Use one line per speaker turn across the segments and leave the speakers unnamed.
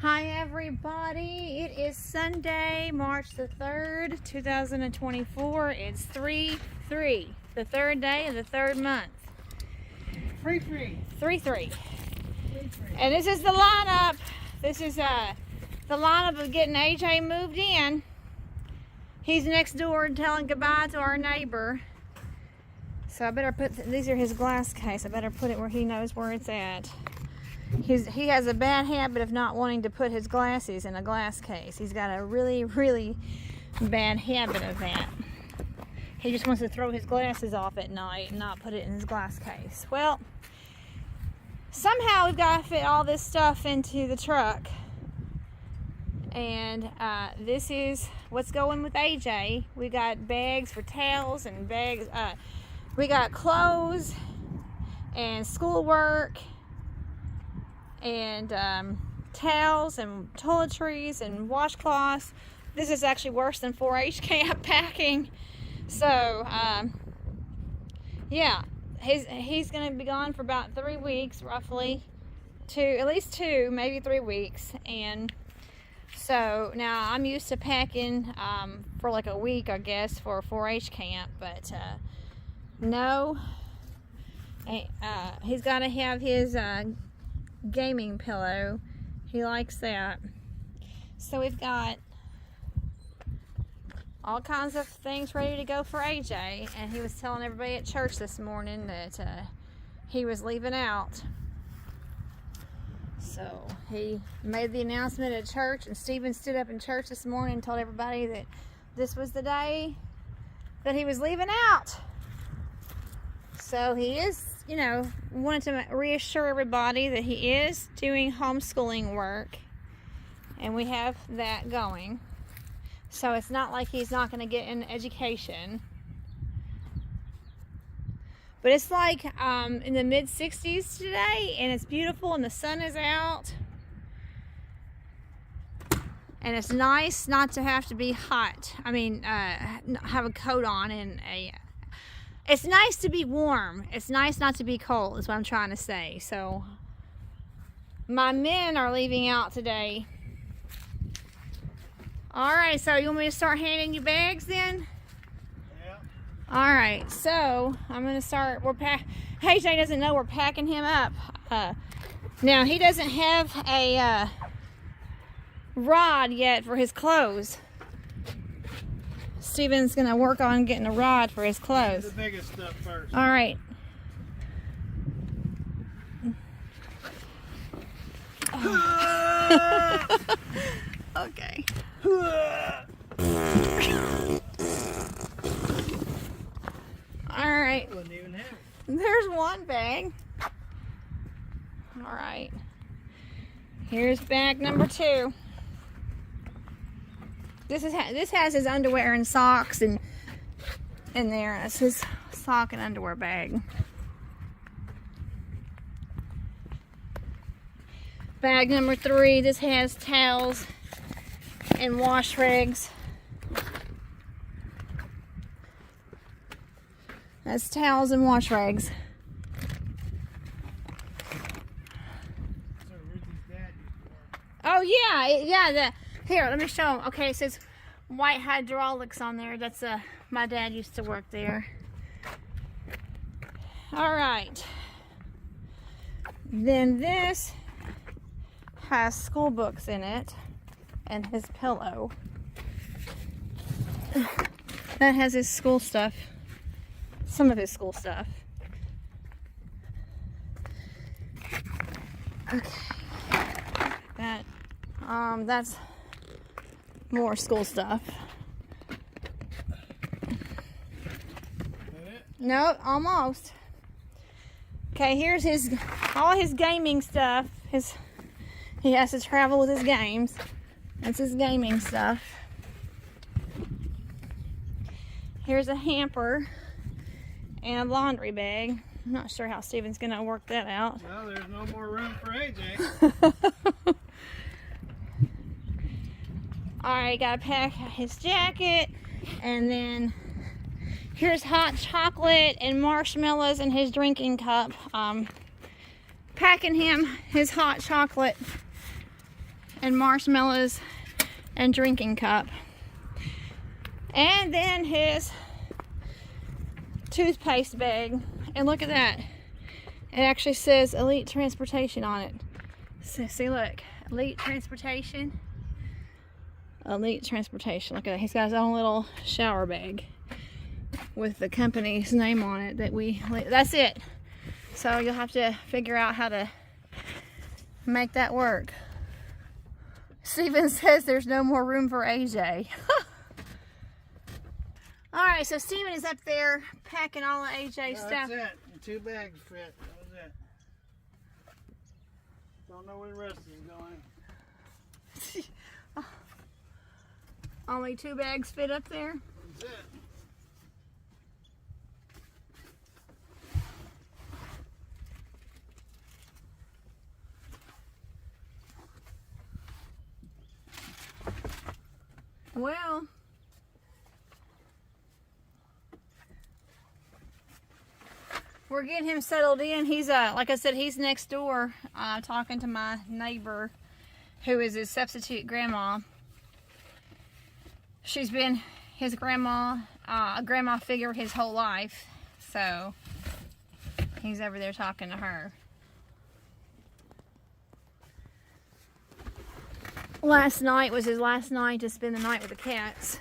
Hi everybody, it is Sunday, March the 3rd, 2024. It's 3-3, the third day of the third month. 3-3. And this is the lineup. This is the lineup of getting AJ moved in. He's next door telling goodbye to our neighbor. So I better put, these are his glass case. I better put it where he knows where it's at. He has a bad habit of not wanting to put his glasses in a glass case. He's got a really bad habit of that. He just wants to throw his glasses off at night and not put it in his glass case. Well, somehow we've got to fit all this stuff into the truck. And this is what's going with AJ. We got bags for towels and bags. We got clothes and schoolwork and towels and toiletries and washcloths. This is actually worse than 4-H camp packing. So yeah, he's gonna be gone for about 3 weeks roughly, at least 2, maybe 3 weeks. And so now I'm used to packing for like a week, I guess, for a 4-H camp, but no, he's got to have his gaming pillow. He likes that. So we've got all kinds of things ready to go for AJ, and he was telling everybody at church this morning that he was leaving out. So he made the announcement at church, and Stephen stood up in church this morning and told everybody that this was the day that he was leaving out. So he is, you know, wanted to reassure everybody that he is doing homeschooling work, and we have that going. So it's not like he's not going to get an education. But it's like in the mid-60s today, and it's beautiful, and the sun is out. And it's nice not to have to be hot. I mean, have a coat on and it's nice to be warm. It's nice not to be cold, is what I'm trying to say. So my men are leaving out today. All right, so you want me to start handing you bags then?
Yeah.
All right, so I'm gonna start. AJ doesn't know we're packing him up. Now he doesn't have a rod yet for his clothes. Steven's gonna work on getting a rod for his clothes.
The biggest stuff first.
All right. Okay. All right.
Wouldn't even have it.
There's one bag. All right. Here's bag number 2. This has his underwear and socks and in there. That's his sock and underwear bag. Bag number 3. This has towels and wash rags. That's towels and wash rags.
So Ruthie's dad used to work.
Oh yeah. Here, let me show him. Okay, it says White Hydraulics on there. That's my dad used to work there. All right. Then this has school books in it and his pillow. That has his school stuff. Some of his school stuff. Okay. That's more school stuff. No, almost. Okay, here's all his gaming stuff. He has to travel with his games. That's his gaming stuff. Here's a hamper and a laundry bag. I'm not sure how Steven's gonna work that out.
Well, there's no more room for AJ.
Alright, gotta pack his jacket, and then here's hot chocolate and marshmallows in his drinking cup. Packing him his hot chocolate and marshmallows and drinking cup. And then his toothpaste bag. And look at that. It actually says Elite Transportation on it. So, see, look. Elite Transportation. Elite Transportation. Look at that. He's got his own little shower bag with the company's name on it that's it. So you'll have to figure out how to make that work. Steven says there's no more room for AJ. Alright, so Steven is up there packing all of AJ's stuff.
That's it. 2 bags fit. That was it. Don't know where the rest is going.
Only 2 bags fit up there?
That's it.
Well, we're getting him settled in. He's like I said, he's next door talking to my neighbor who is his substitute grandma. She's been his grandma figure his whole life, so he's over there talking to her. Last night was his last night to spend the night with the cats.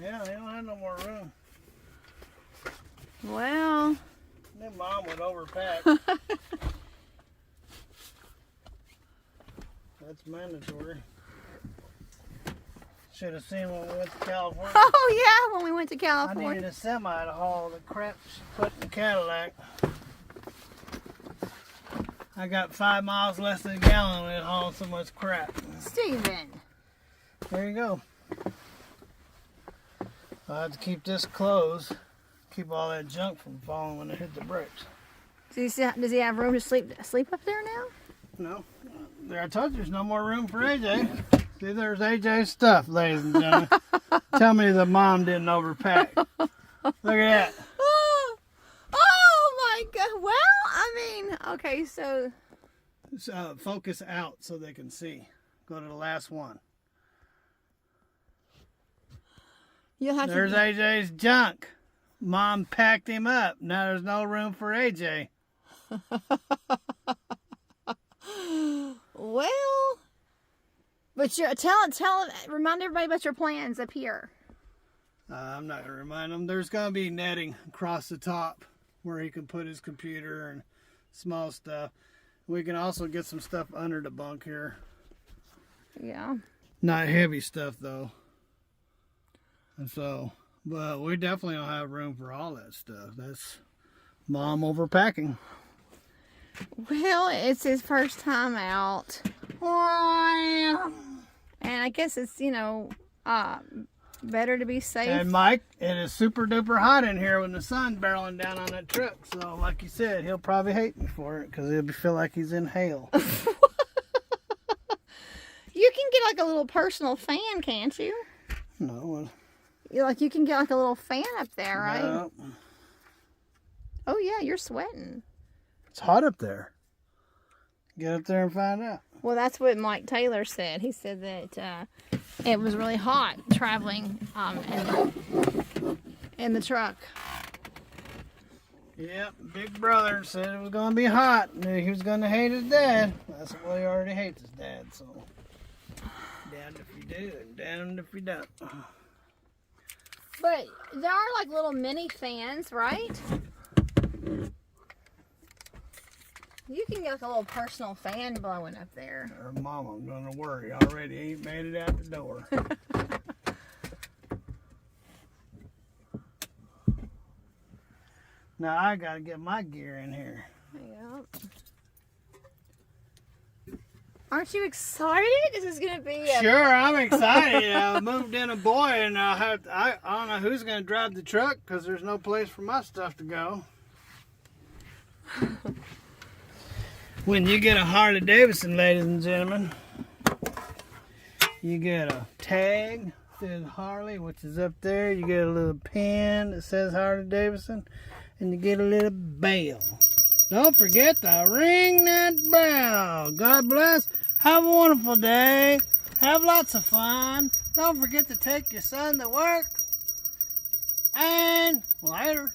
Yeah, they don't have no more room.
Well,
Their mom would overpack. That's mandatory. Should have seen when we went to California.
oh yeah, when we went to
I
California.
needed a semi to haul the crap she put in the Cadillac. I got 5 miles less than a gallon when it hauled so much crap.
Steven.
There you go. I had to keep this closed, keep all that junk from falling when it hit the brakes.
Does he have room to sleep up there now?
No. There, I told you there's no more room for AJ. See, there's AJ's stuff, ladies and gentlemen. Tell me the mom didn't overpack. Look at that.
Oh my God. Well, I mean, okay, so.
Focus out so they can see. Go to the last one.
You'll have
There's AJ's junk. Mom packed him up. Now there's no room for AJ.
Well, but remind everybody about your plans up here.
I'm not going to remind him. There's going to be netting across the top where he can put his computer and small stuff. We can also get some stuff under the bunk here.
Yeah.
Not heavy stuff, though. And so, but we definitely don't have room for all that stuff. That's Mom overpacking.
Well, it's his first time out. And I guess it's, better to be safe.
And Mike, it is super duper hot in here when the sun's barreling down on that truck. So, like you said, he'll probably hate me for it because he'll feel like he's in hail.
You can get like a little personal fan, can't you?
No.
You can get like a little fan up there, right?
No.
Oh yeah, you're sweating.
It's hot up there. Get up there and find out.
Well, that's what Mike Taylor said. He said that it was really hot traveling in the truck.
Yep, Big Brother said it was going to be hot. Knew he was going to hate his dad. That's why he already hates his dad, so damned if you do and damned if you don't.
But there are like little mini fans, right? You can get like a little personal fan blowing up there.
Her mama's going to worry already. Ain't made it out the door. Now I got to get my gear in here.
Yep. Aren't you excited? This is going to be a...
Sure, I'm excited. I moved in a boy, and I don't know who's going to drive the truck because there's no place for my stuff to go. When you get a Harley Davidson, ladies and gentlemen, You get a tag that says Harley, which is up there. You get a little pin that says Harley Davidson, and you get a little bell. Don't forget to ring that bell. God bless. Have a wonderful day. Have lots of fun. Don't forget to take your son to work. And later.